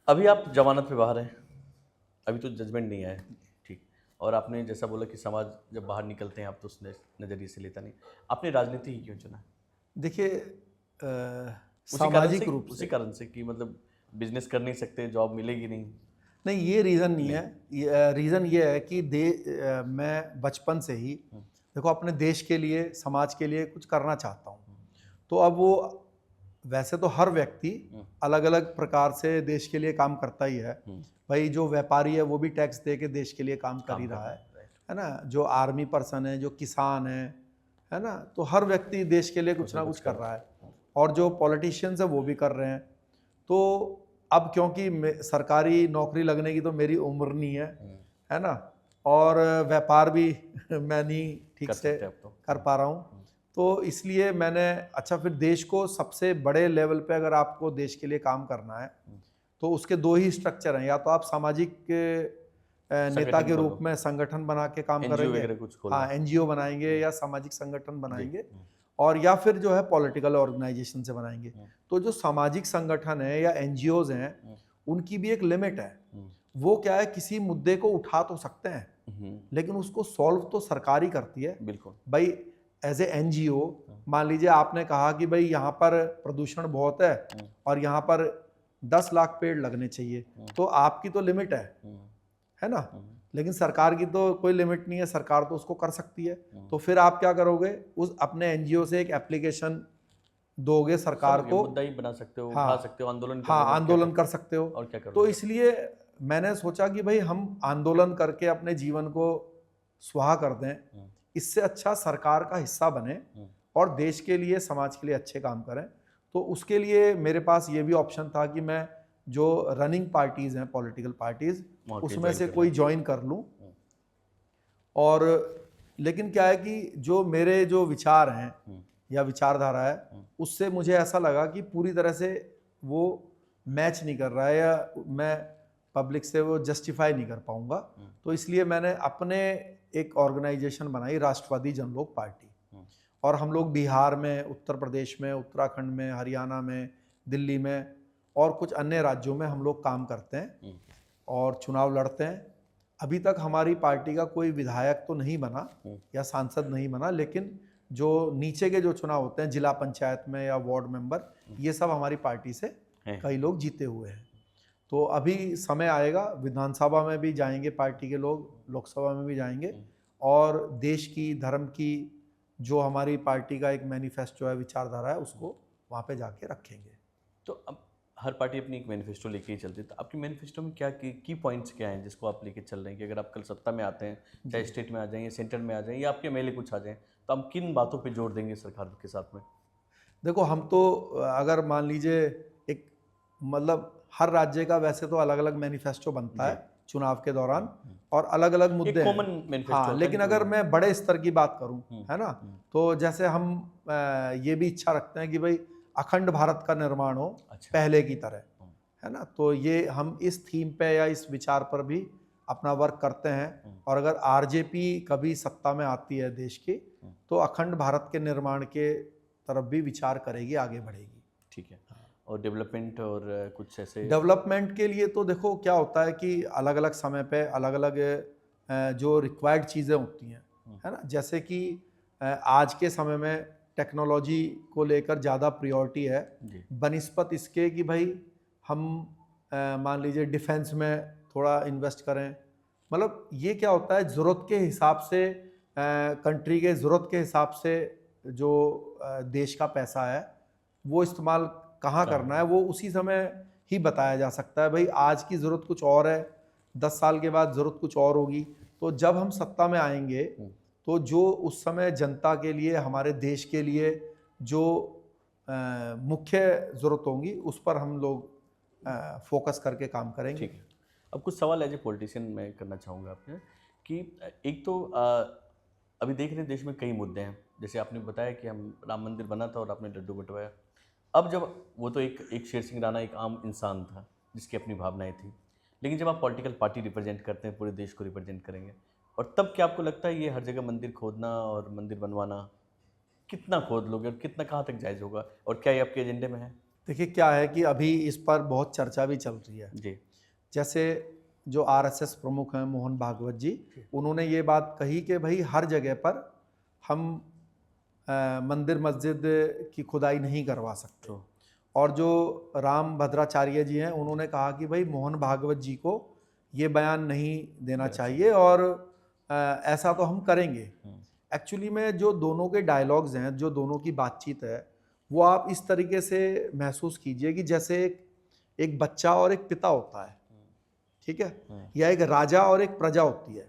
अभी आप जमानत पे बाहर हैं, अभी तो जजमेंट नहीं आया है, ठीक। और आपने जैसा बोला कि समाज जब बाहर निकलते हैं आप तो उस नज़रिए से लेता नहीं। आपने राजनीति ही क्यों चुना? देखिए उसी कारण से सामाजिक रूप उसी से कारण से कि मतलब बिजनेस कर नहीं सकते, जॉब मिलेगी नहीं नहीं, ये रीज़न कि नहीं नहीं? है। ये रीज़न ये है कि मैं बचपन से ही देखो अपने देश के लिए, समाज के लिए कुछ करना चाहता हूँ। तो अब वो वैसे तो हर व्यक्ति हम्म, अलग-अलग प्रकार से देश के लिए काम करता ही है। हम्म, भाई जो व्यापारी है वो भी टैक्स दे के देश के लिए काम कर काम ही कर रहा रहे हैं, राइट। है ना? जो आर्मी पर्सन है, जो किसान है ना? तो हर व्यक्ति देश के लिए कुछ कुछ ना ना कुछ कुछ कर कर रहा रहा है। है और जो पॉलिटिशियंस है वो भी कर रहे हैं। तो अब क्योंकि सरकारी नौकरी लगने की तो मेरी उम्र नहीं है ना? और व्यापार भी मैं नहीं ठीक कर से सकते हैं आप तो। कर पा रहा हूँ। तो इसलिए मैंने अच्छा फिर देश को सबसे बड़े लेवल पे अगर आपको देश के लिए काम करना है, तो उसके 2 ही स्ट्रक्चर हैं, या तो आप सामाजिक नेता संगठन के रूप खोलो, में संगठन बना के काम एनजीओ करेंगे। वगैरह कुछ खोलो। हाँ, एनजीओ बनाएँगे या सामाजिक संगठन जी। बनाएँगे और या फिर जो है पॉलिटिकल ऑर्गेनाइजेशन से बनाएँगे। तो जो सामाजिक संगठन है या एनजीओज़ हैं, उनकी भी एक लिमिट है। वो क्या है किसी मुद्दे को उठा तो सकते हैं, लेकिन उसको सॉल्व तो सरकार ही करती है। बिल्कुल। भाई एज़ ए एनजीओ मान लीजिए आपने कहा कि भाई यहाँ पर प्रदूषण बहुत है और यहाँ पर 10 लाख पेड़ लगने चाहिए, तो आपकी तो लिमिट है ना? लेकिन सरकार की तो कोई लिमिट नहीं है, सरकार तो उसको कर सकती है। तो फिर आप क्या करोगे? उस अपने एनजीओ से एक एप्लीकेशन दोगे सरकार समझ गया, को। मुद्दा ही बना सकते हो, उठा हाँ, सकते हो, आंदोलन कर हाँ, लोगे और क्या आंदोलन कर कर सकते हो। और क्या तो करोगे आप? इसलिए मैंने सोचा कि भई हम आंदोलन करके अपने जीवन को स्वाहा कर दें। इससे अच्छा सरकार का हिस्सा बनें और देश के लिए, समाज के लिए अच्छे काम करें। तो उसके लिए मेरे पास ये भी ऑप्शन था कि मैं जो रनिंग पार्टीज़ हैं, पॉलिटिकल पार्टीज़, वहाँ के उसमें ज्वाइन से कर कोई लें। जॉइन कर लूँ। और लेकिन क्या है कि जो मेरे जो विचार हैं या विचारधारा है, उससे मुझे ऐसा लगा कि पूरी तरह से वो मैच नहीं कर रहा है या मैं पब्लिक से वो जस्टिफाई नहीं कर पाऊंगा। तो इसलिए मैंने अपने एक ऑर्गेनाइजेशन बनाई, राष्ट्रवादी जनलोक पार्टी। और हम लोग बिहार में, उत्तर प्रदेश में, उत्तराखंड में, हरियाणा में, दिल्ली में और कुछ अन्य राज्यों में हम लोग काम करते हैं और चुनाव लड़ते हैं। अभी तक हमारी पार्टी का कोई विधायक तो नहीं बना या सांसद नहीं बना, लेकिन जो नीचे के जो चुनाव होते हैं जिला पंचायत में या वार्ड मेंबर, ये सब हमारी पार्टी से हैं। कई लोग जीते हुए हैं। तो अभी समय आएगा, विधानसभा में भी जाएंगे पार्टी के लोग, लोकसभा में भी जाएंगे और देश की, धर्म की जो हमारी पार्टी का एक मैनिफेस्टो है, विचारधारा है, उसको वहाँ पे जाके रखेंगे। तो अब हर पार्टी अपनी एक मैनिफेस्टो लेके ही चलती है, तो आपकी मैनिफेस्टो में क्या की पॉइंट्स क्या हैं जिसको आप लेके चल रहे हैं कि अगर आप कल सत्ता में आते हैं, चाहे स्टेट में आ जाएं या सेंटर में आ जाएं या आपके एमएलए कुछ आ जाएं, तो हम किन बातों पे जोर देंगे सरकार के साथ में? देखो हम तो अगर मान लीजिए एक मतलब हर राज्य का वैसे तो अलग अलग मैनिफेस्टो बनता जी। है चुनाव के दौरान और अलग अलग एक मुद्दे कॉमन हैं। मैनिफेस्टो हाँ, होता है लेकिन नहीं कोई। अगर मैं बड़े स्तर की बात करूं, है ना, तो जैसे हम ये भी इच्छा रखते हैं कि भाई अखंड भारत का निर्माण हो अच्छा। पहले की तरह, है ना। तो ये हम इस थीम पे या इस विचार पर भी अपना वर्क करते हैं और अगर आरजेपी कभी सत्ता में आती है देश की, तो अखंड भारत के निर्माण के तरफ भी विचार करेगी, आगे बढ़ेगी। ठीक है। और डेवलपमेंट और कुछ ऐसे। डेवलपमेंट के लिए तो देखो क्या होता है कि अलग अलग समय पे अलग अलग जो रिक्वायर्ड चीज़ें होती हैं, है ना। जैसे कि आज के समय में टेक्नोलॉजी को लेकर ज़्यादा प्रायोरिटी है जी। बनिस्पत इसके कि भाई हम मान लीजिए डिफेंस में थोड़ा इन्वेस्ट करें। मतलब ये क्या होता है, ज़रूरत के हिसाब से, कंट्री के ज़रूरत के हिसाब से जो देश का पैसा है वो इस्तेमाल कहाँ करना है, वो उसी समय ही बताया जा सकता है। भाई आज की ज़रूरत कुछ और है, 10 साल के बाद ज़रूरत कुछ और होगी। तो जब हम सत्ता में आएंगे तो जो उस समय जनता के लिए, हमारे देश के लिए जो मुख्य ज़रूरत होंगी उस पर हम लोग फोकस करके काम करेंगे। ठीक है। अब कुछ सवाल एज ए पॉलिटिशियन मैं करना चाहूँगा आपने कि एक तो अभी देख रहे हैं देश में कई मुद्दे हैं, जैसे आपने बताया कि हम राम मंदिर बना था और आपने लड्डू बंटवाया। अब जब वो तो एक शेर सिंह राणा एक आम इंसान था जिसकी अपनी भावनाएं थी, लेकिन जब आप पॉलिटिकल पार्टी रिप्रेजेंट करते हैं, पूरे देश को रिप्रेजेंट करेंगे, और तब क्या आपको लगता है ये हर जगह मंदिर खोदना और मंदिर बनवाना कितना खोद लोगे और कितना कहाँ तक जायज़ होगा और क्या ये आपके एजेंडे में है? देखिए क्या है कि अभी इस पर बहुत चर्चा भी चल रही है। जी। जैसे जो आरएसएस प्रमुख हैं मोहन भागवत जी, उन्होंने ये बात कही कि भाई हर जगह पर हम मंदिर मस्जिद की खुदाई नहीं करवा सकते। और जो राम भद्राचार्य जी हैं उन्होंने कहा कि भाई मोहन भागवत जी को ये बयान नहीं देना चाहिए और ऐसा तो हम करेंगे। एक्चुअली में जो दोनों के डायलॉग्स हैं, जो दोनों की बातचीत है, वो आप इस तरीके से महसूस कीजिए कि जैसे एक बच्चा और एक पिता होता है, ठीक है, या एक राजा और एक प्रजा होती है।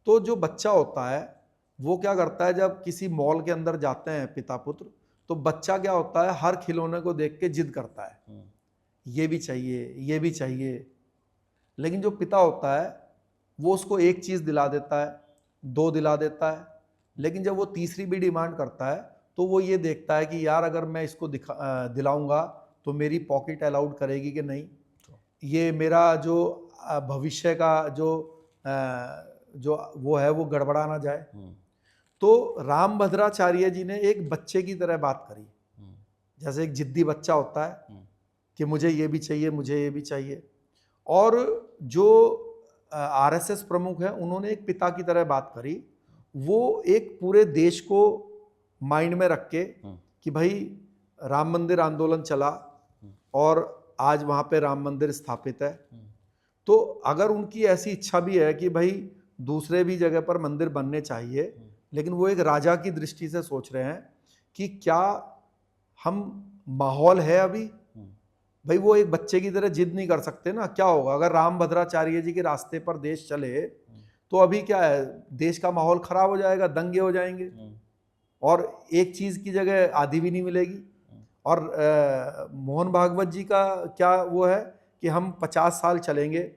तो जो बच्चा होता है वो क्या करता है, जब किसी मॉल के अंदर जाते हैं पिता पुत्र, तो बच्चा क्या होता है, हर खिलौने को देख के जिद करता है, ये भी चाहिए, ये भी चाहिए। लेकिन जो पिता होता है वो उसको एक चीज़ दिला देता है, दो दिला देता है, लेकिन जब वो तीसरी भी डिमांड करता है तो वो ये देखता है कि यार अगर मैं इसको दिलाऊंगा तो मेरी पॉकेट अलाउड करेगी कि नहीं, ये मेरा जो भविष्य का जो वो है वो गड़बड़ा ना जाए। तो राम भद्राचार्य जी ने एक बच्चे की तरह बात करी, जैसे एक जिद्दी बच्चा होता है कि मुझे ये भी चाहिए, मुझे ये भी चाहिए। और जो आरएसएस प्रमुख है उन्होंने एक पिता की तरह बात करी, वो एक पूरे देश को माइंड में रख के कि भाई राम मंदिर आंदोलन चला और आज वहाँ पे राम मंदिर स्थापित है। तो अगर उनकी ऐसी इच्छा भी है कि भाई दूसरे भी जगह पर मंदिर बनने चाहिए, लेकिन वो एक राजा की दृष्टि से सोच रहे हैं कि क्या हम माहौल है अभी, भाई वो एक बच्चे की तरह जिद नहीं कर सकते ना। क्या होगा अगर राम भद्राचार्य जी के रास्ते पर देश चले, तो अभी क्या है, देश का माहौल खराब हो जाएगा, दंगे हो जाएंगे और एक चीज की जगह आधी भी नहीं मिलेगी। और मोहन भागवत जी का क्या वो है कि हम 50 साल चलेंगे,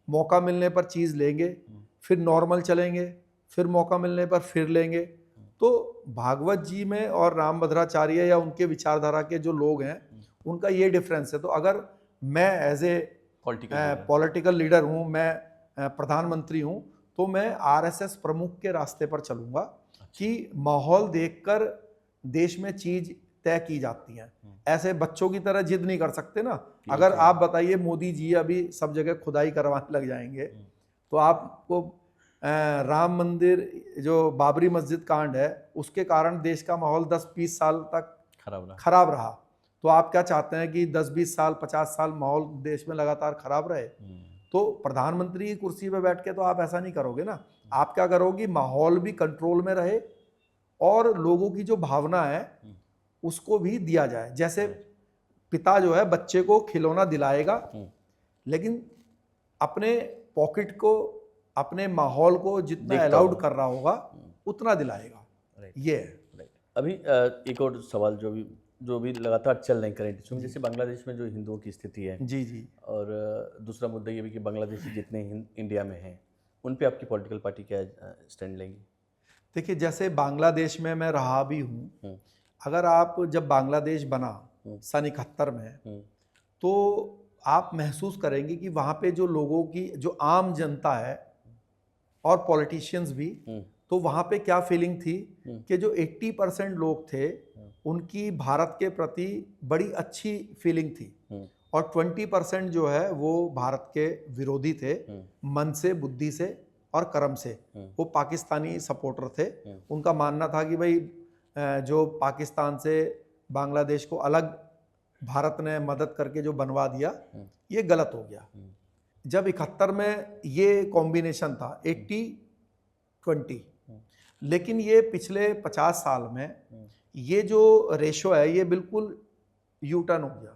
मौका मिलने पर चीज लेंगे, फिर नॉर्मल चलेंगे, फिर मौका मिलने पर फिर लेंगे। तो भागवत जी में और राम भद्राचार्य या उनके विचारधारा के जो लोग हैं उनका ये डिफरेंस है। तो अगर मैं एज ए पॉलिटिकल लीडर हूँ, मैं प्रधानमंत्री हूँ, तो मैं आरएसएस प्रमुख के रास्ते पर चलूंगा कि माहौल देखकर देश में चीज तय की जाती हैं। ऐसे बच्चों की तरह जिद नहीं कर सकते ना। अगर आप बताइए मोदी जी अभी सब जगह खुदाई करवाने लग जाएंगे तो आपको राम मंदिर जो बाबरी मस्जिद कांड है उसके कारण देश का माहौल 10-20 साल तक खराब रहा। तो आप क्या चाहते हैं कि 10-20 साल 50 साल माहौल देश में लगातार खराब रहे? तो प्रधानमंत्री की कुर्सी पे बैठ के तो आप ऐसा नहीं करोगे ना। आप क्या करोगे, माहौल भी कंट्रोल में रहे और लोगों की जो भावना है उसको भी दिया जाए। जैसे पिता जो है बच्चे को खिलौना दिलाएगा, लेकिन अपने पॉकेट को, अपने माहौल को जितना अलाउड कर रहा होगा उतना दिलाएगा। ये है। अभी एक और सवाल जो भी लगातार चल रहे करंट इशू, जैसे बांग्लादेश में जो हिंदुओं की स्थिति है, जी जी, और दूसरा मुद्दा ये भी कि बांग्लादेशी जितने इंडिया में हैं उन पे आपकी पॉलिटिकल पार्टी क्या स्टैंड लेंगी? देखिए जैसे बांग्लादेश में मैं रहा भी हूँ, अगर आप जब बांग्लादेश बना सन 71 में, तो आप महसूस करेंगे कि वहाँ पे जो लोगों की जो आम जनता है और पॉलिटिशियंस भी, तो वहाँ पे क्या फीलिंग थी कि जो 80% लोग थे उनकी भारत के प्रति बड़ी अच्छी फीलिंग थी और 20% जो है वो भारत के विरोधी थे, मन से, बुद्धि से और कर्म से। वो पाकिस्तानी सपोर्टर थे। उनका मानना था कि भाई जो पाकिस्तान से बांग्लादेश को अलग भारत ने मदद करके जो बनवा दिया, ये गलत हो गया। जब 71 में ये कॉम्बिनेशन था 80-20, लेकिन ये पिछले 50 साल में ये जो रेशो है ये बिल्कुल यू टर्न हो गया।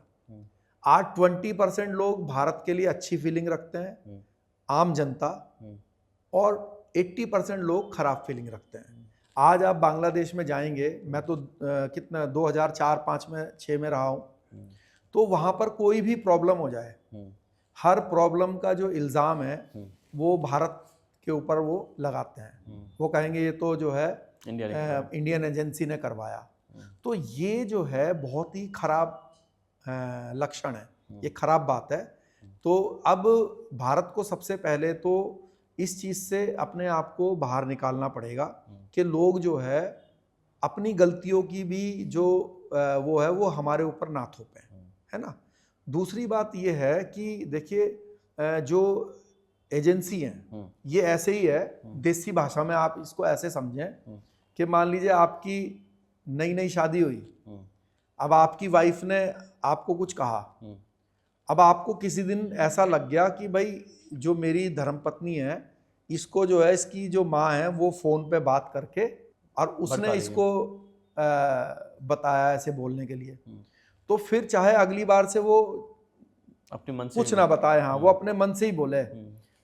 आज 20% लोग भारत के लिए अच्छी फीलिंग रखते हैं, आम जनता, और 80% लोग खराब फीलिंग रखते हैं। आज आप बांग्लादेश में जाएंगे, मैं तो कितना 2004-5 में 6 में रहा हूँ, तो वहाँ पर कोई भी प्रॉब्लम हो जाए, हर प्रॉब्लम का जो इल्ज़ाम है वो भारत के ऊपर वो लगाते हैं। वो कहेंगे ये तो जो है इंडियन एजेंसी ने करवाया। तो ये जो है बहुत ही खराब लक्षण है, ये खराब बात है। तो अब भारत को सबसे पहले तो इस चीज़ से अपने आप को बाहर निकालना पड़ेगा कि लोग जो है अपनी गलतियों की भी जो वो है वो हमारे ऊपर ना थोपें। है ना। दूसरी बात ये है कि देखिए जो एजेंसी हैं ये ऐसे ही है, देसी भाषा में आप इसको ऐसे समझें कि मान लीजिए आपकी नई नई शादी हुई, अब आपकी वाइफ ने आपको कुछ कहा, अब आपको किसी दिन ऐसा लग गया कि भाई जो मेरी धर्मपत्नी है इसको जो है इसकी जो माँ है वो फ़ोन पे बात करके और उसने इसको बताया ऐसे बोलने के लिए, तो फिर चाहे अगली बार से वो अपने मन से कुछ ना बताए, हाँ वो अपने मन से ही बोले,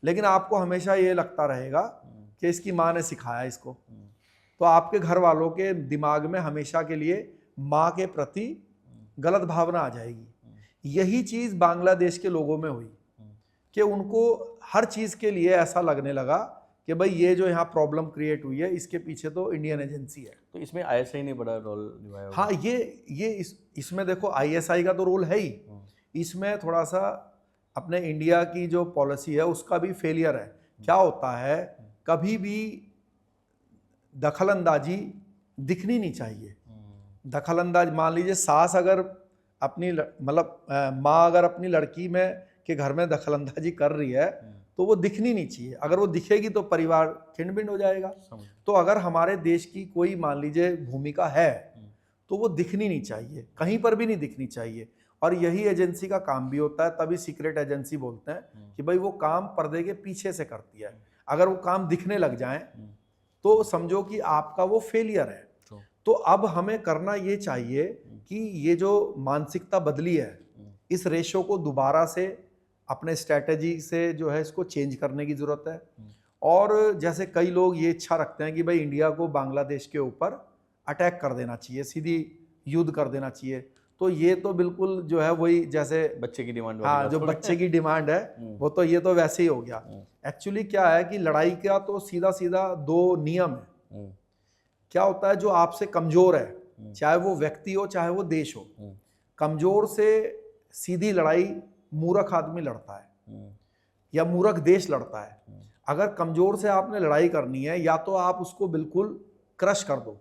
लेकिन आपको हमेशा ये लगता रहेगा कि इसकी माँ ने सिखाया इसको। तो आपके घर वालों के दिमाग में हमेशा के लिए माँ के प्रति गलत भावना आ जाएगी। यही चीज़ बांग्लादेश के लोगों में हुई कि उनको हर चीज़ के लिए ऐसा लगने लगा कि भाई ये जो यहाँ प्रॉब्लम क्रिएट हुई है इसके पीछे तो इंडियन एजेंसी है। तो इसमें आईएसआई ने बड़ा रोल निभाया। हाँ, ये इसमें देखो आईएसआई का तो रोल है ही, इसमें थोड़ा सा अपने इंडिया की जो पॉलिसी है उसका भी फेलियर है। क्या होता है, कभी भी दखलंदाजी दिखनी नहीं चाहिए। दखलंदाज, मान लीजिए सास अगर अपनी मतलब माँ अगर अपनी लड़की में के घर में दखलंदाजी कर रही है तो वो दिखनी नहीं चाहिए। अगर वो दिखेगी तो परिवार खिंड हो जाएगा। तो अगर हमारे देश की कोई मान लीजिए भूमिका है तो वो दिखनी नहीं चाहिए, कहीं पर भी नहीं दिखनी चाहिए। और यही एजेंसी का काम भी होता है, तभी सीक्रेट एजेंसी बोलते हैं कि भाई वो काम पर्दे के पीछे से करती है। अगर वो काम दिखने लग जाए तो समझो कि आपका वो फेलियर है। तो अब हमें करना ये चाहिए कि ये जो मानसिकता बदली है इस रेशो को दोबारा से अपने स्ट्रैटेजी से जो है इसको चेंज करने की ज़रूरत है। और जैसे कई लोग ये इच्छा रखते हैं कि भाई इंडिया को बांग्लादेश के ऊपर अटैक कर देना चाहिए, सीधी युद्ध कर देना चाहिए, तो ये तो बिल्कुल जो है वही जैसे बच्चे की डिमांड, हाँ जो बच्चे की डिमांड है वो तो ये तो वैसे ही हो गया। एक्चुअली क्या है कि लड़ाई का तो सीधा सीधा दो नियम है। क्या होता है, जो आपसे कमजोर है, चाहे वो व्यक्ति हो चाहे वो देश हो, कमजोर से सीधी लड़ाई मूर्ख आदमी लड़ता है या मूर्ख देश लड़ता है। अगर कमजोर से आपने लड़ाई करनी है या तो आप उसको बिल्कुल क्रश कर दो,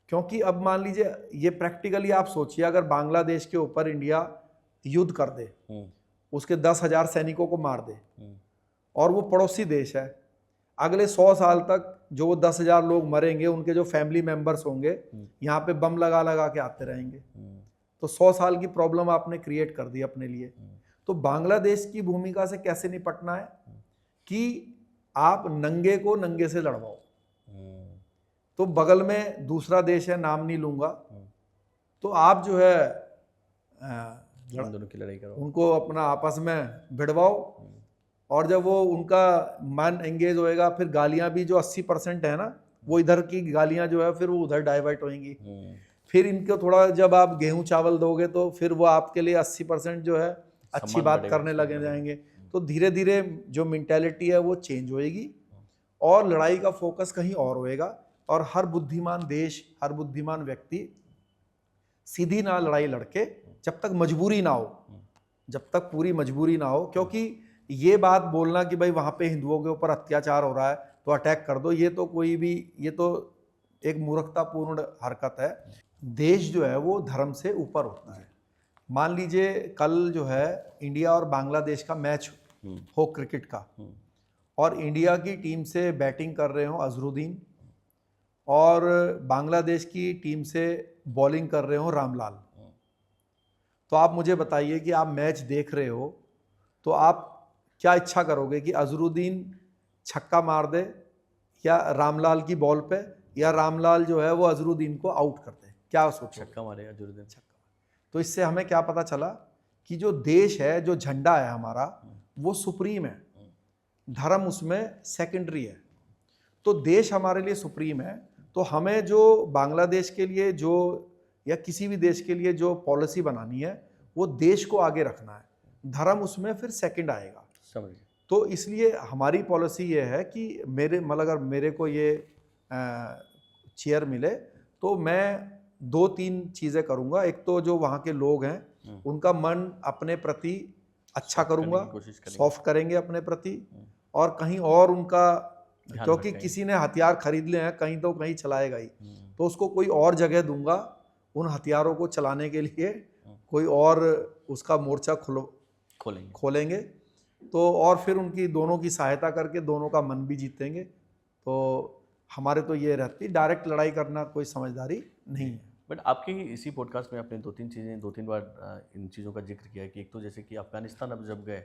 क्योंकि अब मान लीजिए ये प्रैक्टिकली आप सोचिए, अगर बांग्लादेश के ऊपर इंडिया युद्ध कर दे, उसके 10,000 सैनिकों को मार दे और वो पड़ोसी देश है, अगले 100 साल तक जो वो 10,000 लोग मरेंगे उनके जो फैमिली मेंबर्स होंगे यहाँ पे बम लगा लगा के आते रहेंगे। तो 100 साल की प्रॉब्लम आपने क्रिएट कर दी अपने लिए। तो बांग्लादेश की भूमिका से कैसे निपटना है कि आप नंगे को नंगे से लड़वाओ। तो बगल में दूसरा देश है, नाम नहीं लूंगा, तो आप जो है दोनों की लड़ाई करो, उनको अपना आपस में भिड़वाओ, और जब वो उनका मन एंगेज होएगा फिर गालियां भी जो 80% है ना वो इधर की गालियां जो है फिर वो उधर डाइवर्ट होंगी। फिर इनको थोड़ा जब आप गेहूं चावल दोगे तो फिर वो आपके लिए 80% जो है अच्छी बात करने लगे जाएंगे। तो धीरे धीरे जो मेंटालिटी है वो चेंज होएगी और लड़ाई का फोकस कहीं और होएगा। और हर बुद्धिमान देश, हर बुद्धिमान व्यक्ति सीधी ना लड़ाई लड़के, जब तक मजबूरी ना हो, जब तक पूरी मजबूरी ना हो, क्योंकि ये बात बोलना कि भाई वहाँ पे हिंदुओं के ऊपर अत्याचार हो रहा है तो अटैक कर दो, ये तो कोई भी, ये तो एक मूर्खतापूर्ण हरकत है। देश जो है वो धर्म से ऊपर होता है। मान लीजिए कल जो है इंडिया और बांग्लादेश का मैच हो क्रिकेट का, और इंडिया की टीम से बैटिंग कर रहे हो अजहरुद्दीन और बांग्लादेश की टीम से बॉलिंग कर रहे हो रामलाल, तो आप मुझे बताइए कि आप मैच देख रहे हो तो आप क्या इच्छा करोगे कि अजहरुद्दीन छक्का मार दे या रामलाल की बॉल पे, या रामलाल जो है वो अजहरुद्दीन को आउट कर दे? क्या सोचो? छक्का मारेगा अजहरुद्दीन, छक्का। तो इससे हमें क्या पता चला कि जो देश है, जो झंडा है हमारा, वो सुप्रीम है, धर्म उसमें सेकेंडरी है। तो देश हमारे लिए सुप्रीम है, तो हमें जो बांग्लादेश के लिए जो या किसी भी देश के लिए जो पॉलिसी बनानी है वो देश को आगे रखना है, धर्म उसमें फिर सेकंड आएगा। समझ। तो इसलिए हमारी पॉलिसी ये है कि मेरे मतलब अगर मेरे को ये चेयर मिले तो मैं 2-3 चीज़ें करूँगा। एक तो जो वहाँ के लोग हैं उनका मन अपने प्रति अच्छा करूँगा, सॉफ्ट करेंगे अपने प्रति, और कहीं और उनका, क्योंकि किसी ने हथियार खरीद ले हैं कहीं तो कहीं चलाएगा ही, तो उसको कोई और जगह दूंगा उन हथियारों को चलाने के लिए, कोई और उसका मोर्चा खोलेंगे। तो और फिर उनकी दोनों की सहायता करके दोनों का मन भी जीतेंगे। तो हमारे तो ये रहती, डायरेक्ट लड़ाई करना कोई समझदारी नहीं है। बट आपके ही इसी पॉडकास्ट में आपने दो तीन बार इन चीज़ों का जिक्र किया कि एक तो जैसे कि अफगानिस्तान अब जब गए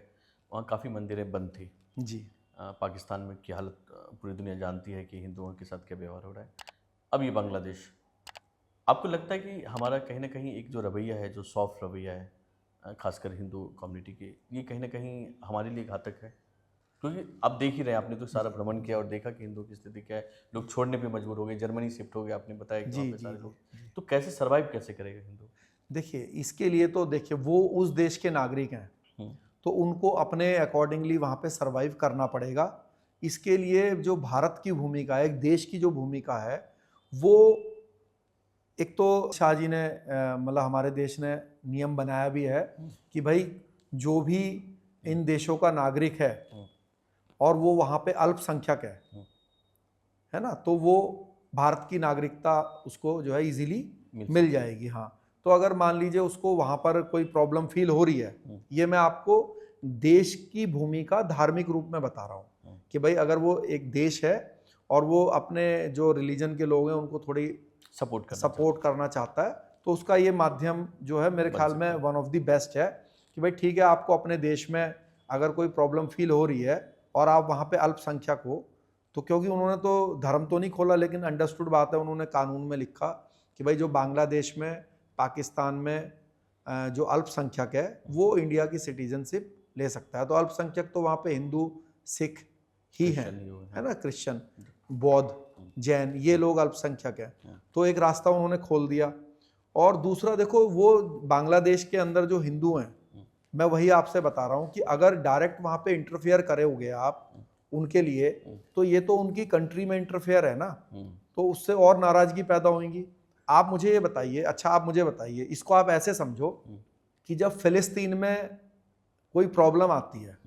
वहाँ काफ़ी मंदिरें बंद थी जी। पाकिस्तान में की हालत पूरी दुनिया जानती है कि हिंदुओं के साथ क्या व्यवहार हो रहा है। अब ये बांग्लादेश, आपको लगता है कि हमारा कहीं ना कहीं एक जो रवैया है, जो सॉफ्ट रवैया है खासकर हिंदू कम्युनिटी के, ये कहीं ना कहीं हमारे लिए घातक है? क्योंकि आप देख ही रहे हैं, आपने तो सारा भ्रमण किया और देखा कि हिंदुओं की स्थिति क्या है, लोग छोड़ने पे मजबूर हो गए, जर्मनी शिफ्ट हो गए, आपने बताया कि वहाँ पे सारे लोग, तो कैसे सर्वाइव कैसे करेगा हिंदू? देखिए, इसके लिए तो देखिए वो उस देश के नागरिक हैं, तो उनको अपने अकॉर्डिंगली वहाँ पे सरवाइव करना पड़ेगा। इसके लिए जो भारत की भूमिका है, एक देश की जो भूमिका है, वो एक तो शाह जी ने मतलब हमारे देश ने नियम बनाया भी है कि भाई जो भी इन देशों का नागरिक है और वो वहाँ पे अल्पसंख्यक है ना, तो वो भारत की नागरिकता उसको जो है इजीली मिल जाएगी। हाँ, तो अगर मान लीजिए उसको वहाँ पर कोई प्रॉब्लम फील हो रही है, ये मैं आपको देश की भूमिका धार्मिक रूप में बता रहा हूँ कि भाई अगर वो एक देश है और वो अपने जो रिलीजन के लोग हैं उनको थोड़ी सपोर्ट करना चाहता है, तो उसका ये माध्यम जो है मेरे ख्याल में वन ऑफ द बेस्ट है कि भाई ठीक है, आपको अपने देश में अगर कोई प्रॉब्लम फील हो रही है और आप वहाँ पे अल्पसंख्यक हो, तो क्योंकि उन्होंने तो धर्म तो नहीं खोला, लेकिन अंडरस्टूड बात है, उन्होंने कानून में लिखा कि भाई जो बांग्लादेश में, पाकिस्तान में जो अल्पसंख्यक है वो इंडिया की सिटीजनशिप ले सकता है। तो अल्पसंख्यक तो वहाँ पे हिंदू, सिख ही हैं, है ना, क्रिश्चियन, बौद्ध, जैन, ये लोग अल्पसंख्यक हैं। तो एक रास्ता उन्होंने खोल दिया। और दूसरा देखो, वो बांग्लादेश के अंदर जो हिंदू हैं, मैं वही आपसे बता रहा हूँ कि अगर डायरेक्ट वहाँ पे इंटरफेयर करोगे आप उनके लिए, तो ये तो उनकी कंट्री में इंटरफेयर है ना, तो उससे और नाराजगी पैदा होगी। आप मुझे ये बताइए, अच्छा आप मुझे बताइए, इसको आप ऐसे समझो कि जब फिलिस्तीन में कोई प्रॉब्लम आती है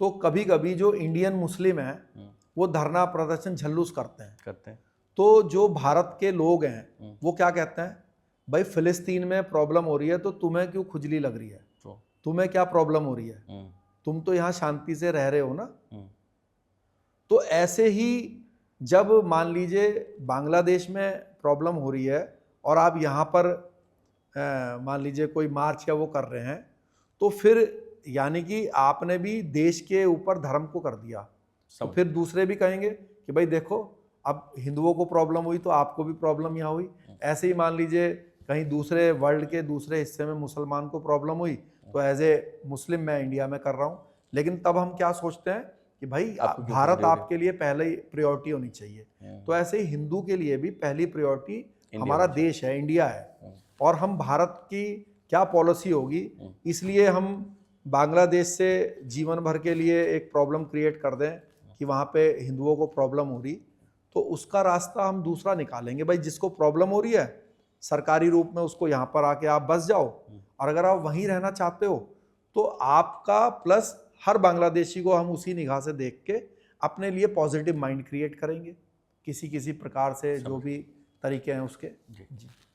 तो कभी कभी जो इंडियन मुस्लिम हैं वो धरना प्रदर्शन झल्लूस करते हैं। तो जो भारत के लोग हैं वो क्या कहते हैं, भाई फिलिस्तीन में प्रॉब्लम हो रही है तो तुम्हें क्यों खुजली लग रही है, तुम्हें क्या प्रॉब्लम हो रही है, तुम तो यहाँ शांति से रह रहे हो ना। तो ऐसे ही जब मान लीजिए बांग्लादेश में प्रॉब्लम हो रही है और आप यहाँ पर मान लीजिए कोई मार्च या वो कर रहे हैं, तो फिर यानी कि आपने भी देश के ऊपर धर्म को कर दिया, तो फिर दूसरे भी कहेंगे कि भाई देखो, अब हिंदुओं को प्रॉब्लम हुई तो आपको भी प्रॉब्लम यहाँ हुई। ऐसे ही मान लीजिए कहीं दूसरे वर्ल्ड के दूसरे हिस्से में मुसलमान को प्रॉब्लम हुई, तो एज ए मुस्लिम मैं इंडिया में कर रहा हूँ। लेकिन तब हम क्या सोचते हैं कि भाई भारत आपके लिए पहले ही प्रायोरिटी होनी चाहिए। तो ऐसे ही हिंदू के लिए भी पहली प्रायोरिटी हमारा देश है, इंडिया है, और हम भारत की क्या पॉलिसी होगी, इसलिए हम बांग्लादेश से जीवन भर के लिए एक प्रॉब्लम क्रिएट कर दें कि वहाँ पे हिंदुओं को प्रॉब्लम हो रही, तो उसका रास्ता हम दूसरा निकालेंगे। भाई जिसको प्रॉब्लम हो रही है सरकारी रूप में उसको यहाँ पर आके आप बस जाओ, और अगर आप वहीं रहना चाहते हो तो आपका प्लस हर बांग्लादेशी को हम उसी निगाह से देख के अपने लिए पॉजिटिव माइंड क्रिएट करेंगे, किसी किसी प्रकार से जो भी तरीके हैं उसके। जी।